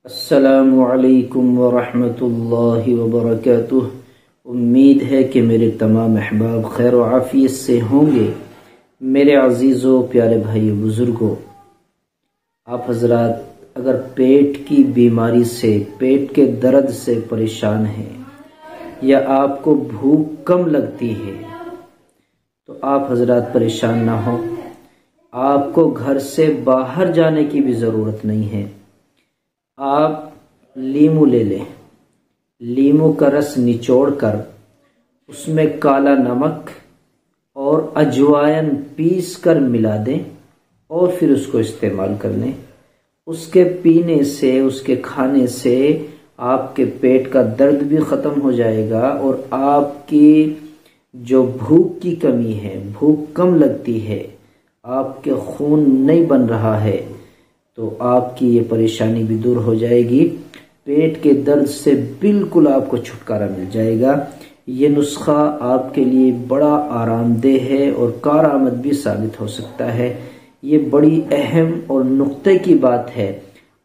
السلام علیکم ورحمۃ اللہ وبرکاتہ۔ امید ہے کہ میرے تمام احباب خیر و عافیت سے ہوں گے۔ میرے عزیزوں، پیارے بھائیو، بزرگوں، آپ حضرات اگر پیٹ کی بیماری سے، پیٹ کے درد سے پریشان ہیں یا آپ کو بھوک کم لگتی ہے تو آپ حضرات پریشان نہ ہوں۔ آپ کو گھر سے باہر جانے کی بھی ضرورت نہیں ہے۔ آپ لیمو لے لیں، لیمو کا رس نچوڑ کر اس میں کالا نمک اور اجوائن پیس کر ملا دیں اور پھر اس کو استعمال کر لیں۔ اس کے پینے سے، اس کے کھانے سے آپ کے پیٹ کا درد بھی ختم ہو جائے گا اور آپ کی جو بھوک کی کمی ہے، بھوک کم لگتی ہے، آپ کے خون نہیں بن رہا ہے تو آپ کی یہ پریشانی بھی دور ہو جائے گی۔ پیٹ کے درد سے بالکل آپ کو چھٹکارا مل جائے گا۔ یہ نسخہ آپ کے لیے بڑا آرام دہ ہے اور کارآمد بھی ثابت ہو سکتا ہے۔ یہ بڑی اہم اور نقطے کی بات ہے۔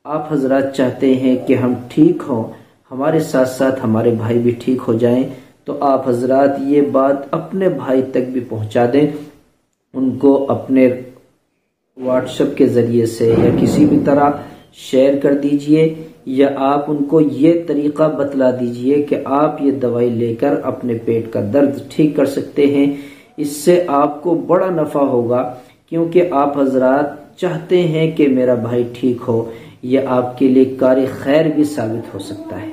آپ حضرات چاہتے ہیں کہ ہم ٹھیک ہوں، ہمارے ساتھ ساتھ ہمارے بھائی بھی ٹھیک ہو جائیں، تو آپ حضرات یہ بات اپنے بھائی تک بھی پہنچا دیں، ان کو اپنے واٹس ایپ کے ذریعے سے یا کسی بھی طرح شیئر کر دیجئے، یا آپ ان کو یہ طریقہ بتلا دیجئے کہ آپ یہ دوائی لے کر اپنے پیٹ کا درد ٹھیک کر سکتے ہیں۔ اس سے آپ کو بڑا نفع ہوگا، کیونکہ آپ حضرات چاہتے ہیں کہ میرا بھائی ٹھیک ہو۔ یہ آپ کے لیے کار خیر بھی ثابت ہو سکتا ہے۔